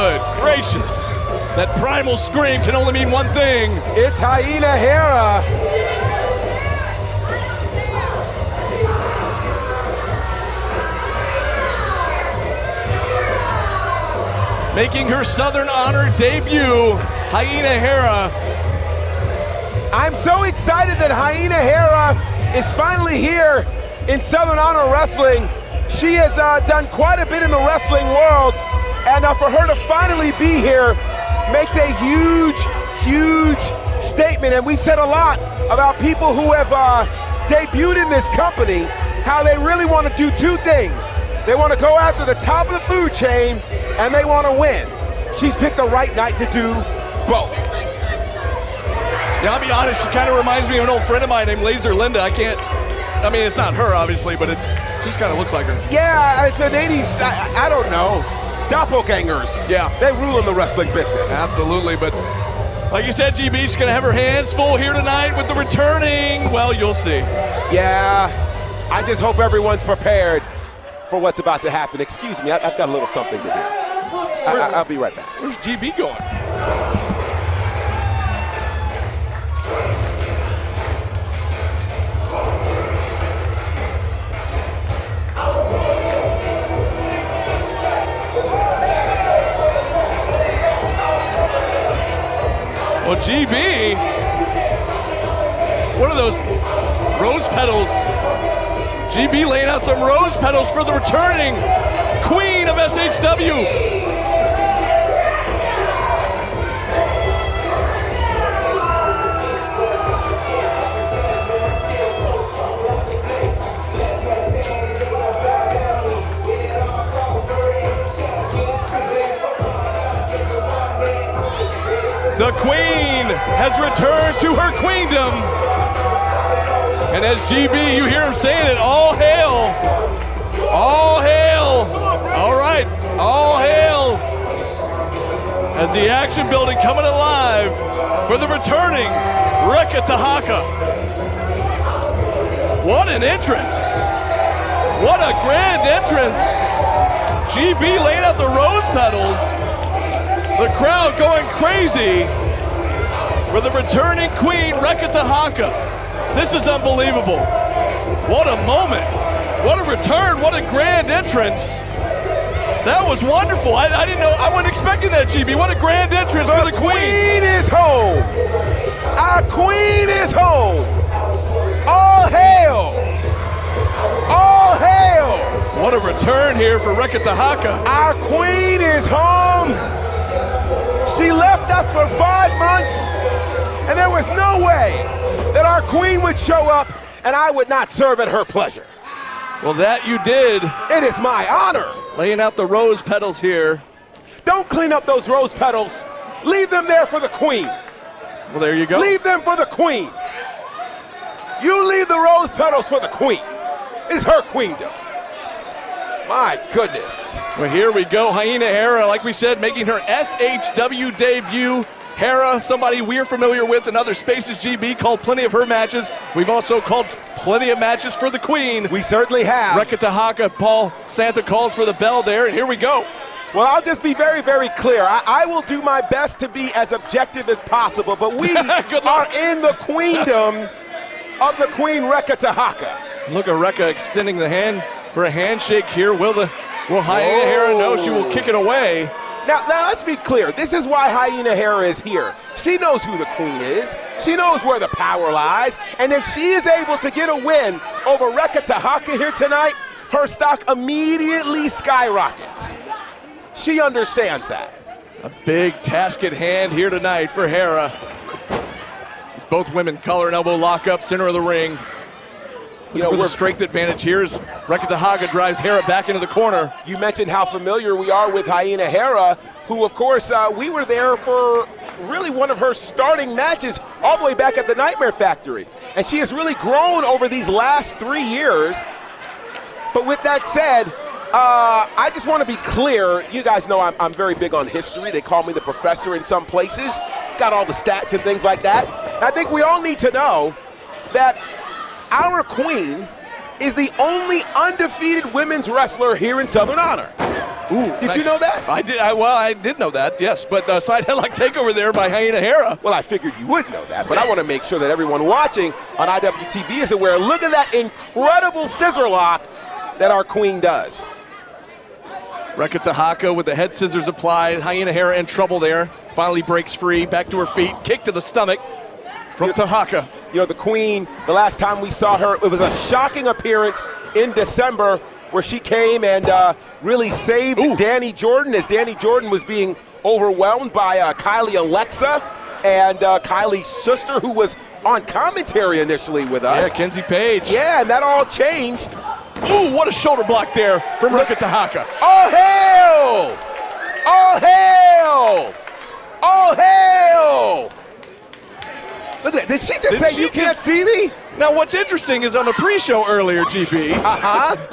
Good gracious. That primal scream can only mean one thing. It's Hyena Hera. Making her Southern Honor debut, Hyena Hera. I'm so excited that Hyena Hera is finally here in Southern Honor Wrestling. She has done quite a bit in the wrestling world, and for her to finally be here makes a huge, huge statement. And we've said a lot about people who have debuted in this company, how they really want to do two things. They want to go after the top of the food chain, and they want to win. She's picked the right night to do both. Yeah, I'll be honest, she kind of reminds me of an old friend of mine named Laser Linda. I mean, it's not her, obviously, but it just kind of looks like her. Yeah, it's an 80s, I don't know. Doppelgangers. Yeah. They rule in the wrestling business. Absolutely, but like you said, GB, she's going to have her hands full here tonight with the returning. Well, you'll see. Yeah, I just hope everyone's prepared for what's about to happen. Excuse me, I've got a little something to do. I'll be right back. Where's GB going? Well, GB, what are those rose petals? GB laying out some rose petals for the returning queen of SHW. The queen has returned to her queendom. And as GB, you hear him saying it, all hail. All hail. All right, all hail. As the action building coming alive for the returning Rekha Tehaka. What an entrance. What a grand entrance. GB laying out the rose petals. The crowd going crazy for the returning queen, Rekha Tehaka. This is unbelievable. What a moment. What a return. What a grand entrance. That was wonderful. I didn't know. I wasn't expecting that, GB. What a grand entrance for the queen. The queen is home. Our queen is home. All hail. All hail. What a return here for Rekha Tehaka. Our queen is home. She left us for 5 months, and there was no way that our queen would show up and I would not serve at her pleasure. Well, that you did. It is my honor. Laying out the rose petals here. Don't clean up those rose petals. Leave them there for the queen. Well, there you go. Leave them for the queen. You leave the rose petals for the queen. It's her queendom. My goodness. Well, here we go. Hyena Hera, like we said, making her SHW debut. Hera, somebody we're familiar with in other spaces, GB, called plenty of her matches. We've also called plenty of matches for the queen. We certainly have. Rekha Tehaka, Paul Santa calls for the bell there, and here we go. Well, I'll just be very, very clear. I will do my best to be as objective as possible, but we are in the queendom of the queen, Rekha Tehaka. Look at Rekha extending the hand for a handshake here. Will Hyena Hera know she will kick it away? Now let's be clear. This is why Hyena Hera is here. She knows who the queen is. She knows where the power lies. And if she is able to get a win over Rekha Tehaka here tonight, her stock immediately skyrockets. She understands that. A big task at hand here tonight for Hera. As both women collar and elbow lock up, center of the ring. For the strength advantage here as Rekha Tehaka drives Hera back into the corner. You mentioned how familiar we are with Hyena Hera, who, of course, we were there for really one of her starting matches all the way back at the Nightmare Factory. And she has really grown over these last 3 years. But with that said, I just want to be clear. You guys know I'm very big on history. They call me the professor in some places. Got all the stats and things like that. I think we all need to know that our queen is the only undefeated women's wrestler here in Southern Honor. Ooh, did you know that? I did. I did know that, yes. But side headlock takeover there by Hyena Hera. Well, I figured you would know that, but I want to make sure that everyone watching on IWTV is aware. Look at that incredible scissor lock that our queen does. Rekha Tehaka with the head scissors applied. Hyena Hera in trouble there. Finally breaks free, back to her feet. Kick to the stomach from Tehaka. You know, the queen, the last time we saw her, it was a shocking appearance in December where she came and really saved Danny Jordan as Danny Jordan was being overwhelmed by Kylie Alexa and Kylie's sister, who was on commentary initially with us. Yeah, Kenzie Page. Yeah, and that all changed. Ooh, what a shoulder block there from Rekha Tehaka. All hail! All hail! All hail! Look at that. Did she just say you can't see me? Now, what's interesting is on the pre-show earlier, GB,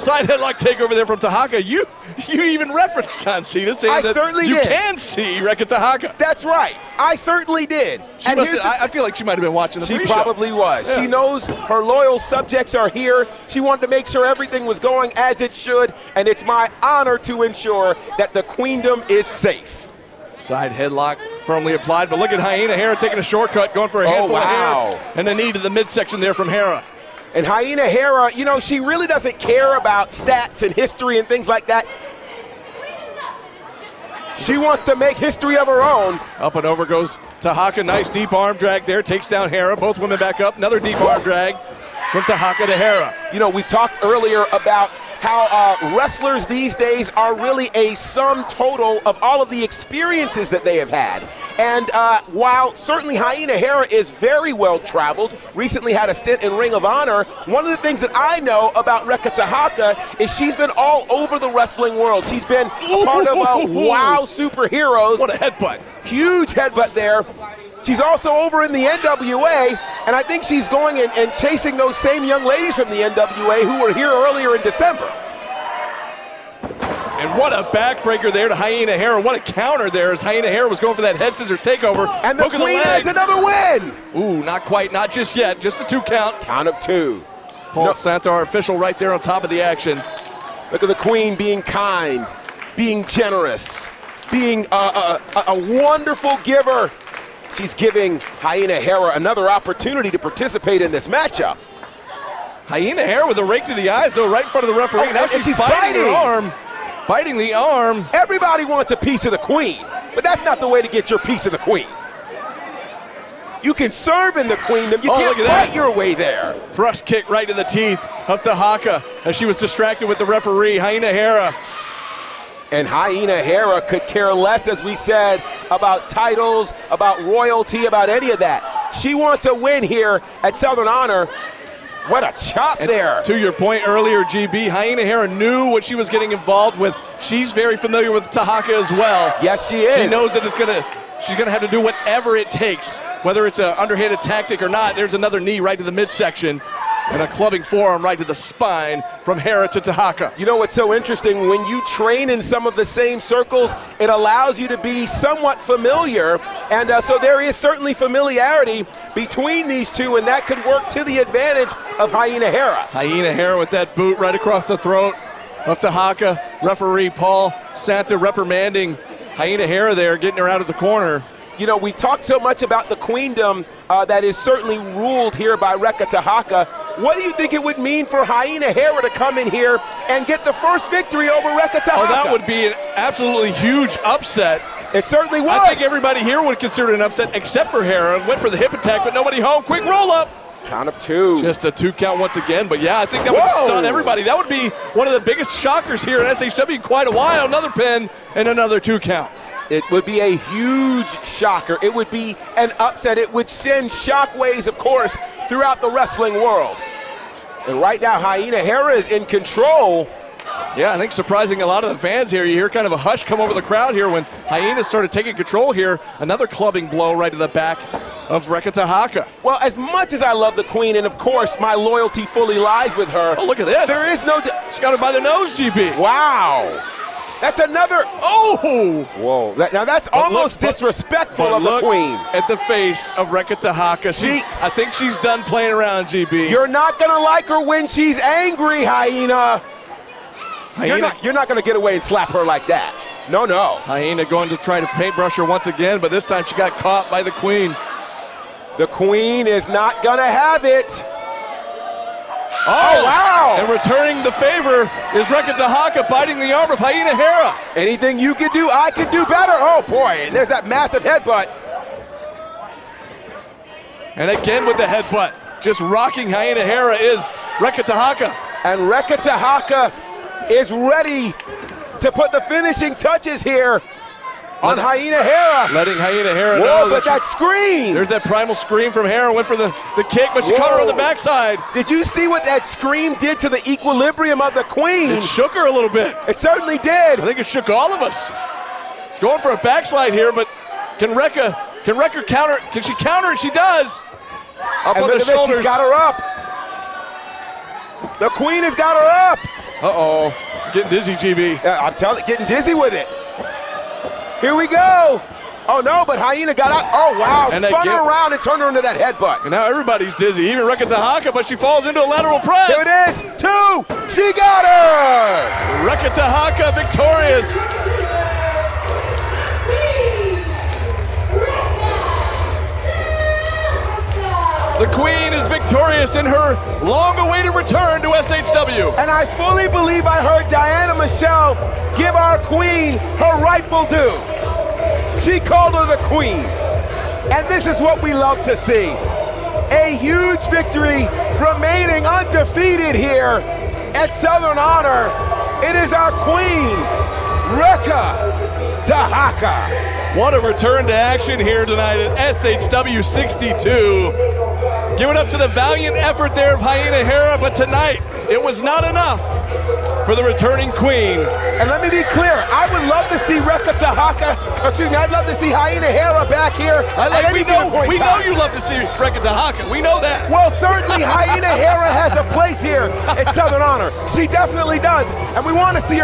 side headlock takeover there from Tehaka, you even referenced John Cena saying that you can see Rekha Tehaka. That's right. I certainly did. I feel like she might have been watching the pre-show. She probably was. Yeah. She knows her loyal subjects are here. She wanted to make sure everything was going as it should, and it's my honor to ensure that the queendom is safe. Side headlock firmly applied, but look at Hyena Hera taking a shortcut, going for a handful of hair, and the knee to the midsection there from Hera. And Hyena Hera, you know, she really doesn't care about stats and history and things like that. She wants to make history of her own. Up and over goes Tehaka. Nice deep arm drag there. Takes down Hera. Both women back up. Another deep arm drag from Tehaka to Hera. You know, we've talked earlier about how wrestlers these days are really a sum total of all of the experiences that they have had. And while certainly Hyena Hera is very well traveled, recently had a stint in Ring of Honor, one of the things that I know about Rekha Tehaka is she's been all over the wrestling world. She's been a part of Wow Superheroes. What a headbutt. Huge headbutt there. She's also over in the NWA, and I think she's going and chasing those same young ladies from the NWA who were here earlier in December. And what a backbreaker there to Hyena Hera. What a counter there as Hyena Hera was going for that head scissors takeover. And the queen has another win. Ooh, not quite, not just yet. Just a 2 count. Count of 2. Paul Santa, our official, right there on top of the action. Look at the queen being kind, being generous, being a wonderful giver. She's giving Hyena Hera another opportunity to participate in this matchup. Hyena Hera with a rake to the eyes, though, right in front of the referee. Now she's biting her arm. Biting the arm. Everybody wants a piece of the queen, but that's not the way to get your piece of the queen. You can serve in the queendom. You can't fight your way there. Thrust kick right to the teeth of Tehaka as she was distracted with the referee, Hyena Hera. And Hyena Hera could care less, as we said, about titles, about royalty, about any of that. She wants a win here at Southern Honor. What a chop there. To your point earlier, GB, Hyena Hera knew what she was getting involved with. She's very familiar with Tehaka as well. Yes, she is. She knows that she's gonna have to do whatever it takes, whether it's an underhanded tactic or not. There's another knee right to the midsection and a clubbing forearm right to the spine from Hera to Tehaka. You know what's so interesting? When you train in some of the same circles, it allows you to be somewhat familiar, and so there is certainly familiarity between these two, and that could work to the advantage of Hyena Hera. Hyena Hera with that boot right across the throat of Tehaka. Referee Paul Santa reprimanding Hyena Hera there, getting her out of the corner. You know, we've talked so much about the queendom that is certainly ruled here by Rekha Tehaka. What do you think it would mean for Hyena Hera to come in here and get the first victory over Rekha Tehaka? Oh, that would be an absolutely huge upset. It certainly would. I think everybody here would consider it an upset except for Hera. Went for the hip attack, but nobody home. Quick roll up. Count of 2. Just a 2 count once again, but yeah, I think that would stun everybody. That would be one of the biggest shockers here in SHW in quite a while. Another pin and another 2 count. It would be a huge shocker. It would be an upset. It would send shockwaves, of course, throughout the wrestling world. And right now, Hyena Hera is in control. Yeah, I think surprising a lot of the fans here. You hear kind of a hush come over the crowd here when Hyena started taking control here. Another clubbing blow right to the back of Rekha Tehaka. Well, as much as I love the queen, and of course my loyalty fully lies with her. Oh, look at this. There is no... She's got her by the nose, GP. Wow. That's another... Oh! Whoa. Now that's almost disrespectful of the queen. At the face of Rekha Tehaka. I think she's done playing around, GB. You're not going to like her when she's angry, Hyena. You're not going to get away and slap her like that. No, no. Hyena going to try to paintbrush her once again, but this time she got caught by the Queen. The Queen is not going to have it. Oh, wow! And returning the favor is Rekha Tehaka biting the arm of Hyena Hera. Anything you can do, I can do better. Oh, boy, there's that massive headbutt. And again with the headbutt. Just rocking Hyena Hera is Rekha Tehaka. And Rekha Tehaka is ready to put the finishing touches here on Hyena Hera. Letting Hyena Hera Whoa, know but that scream! There's that primal scream from Hera. Went for the kick, but she caught her on the backside. Did you see what that scream did to the equilibrium of the Queen? It shook her a little bit. It certainly did. I think it shook all of us. She's going for a backslide here, but can Rekha counter? Can she counter? And she does. Up and on the shoulders. She's got her up. The Queen has got her up. Uh-oh. Getting dizzy, GB. Yeah, I'm telling you, getting dizzy with it. Here we go. Oh, no, but Hyena got out. Oh, wow. And spun her around and turned her into that headbutt. And now everybody's dizzy, even Rekha Tehaka, but she falls into a lateral press. There it is. 2. She got her. Rekha Tehaka victorious. The Queen is victorious in her long-awaited return to SHW. And I fully believe I heard Diana Michelle give our Queen her rightful due. She called her the Queen. And this is what we love to see. A huge victory, remaining undefeated here at Southern Honor. It is our Queen, Rekha Tehaka. What a return to action here tonight at SHW 62. Giving up to the valiant effort there of Hyena Hera, but tonight it was not enough for the returning Queen. And let me be clear, I would love to see Rekha Tehaka, I'd love to see Hyena Hera back here. We know you love to see Rekha Tehaka. We know that. Well, certainly Hyena Hera has a place here at Southern Honor. She definitely does, and we want to see her